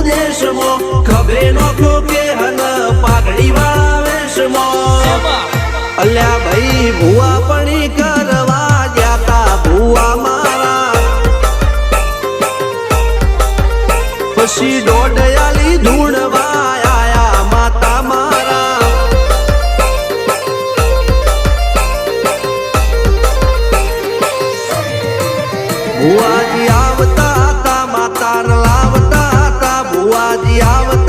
દેશમાં ખભે નોખો કે હન પાઘડી વાળા વેશમાં અલ્યા ભાઈ ભુવા પણી કરવા જાતા ભુવા મારા પછી દોડયાલી ધૂણવા આયા માતા મારા ભુવાજી આવતા હતા માતા લાવતા હતા ભુવાજી આવતા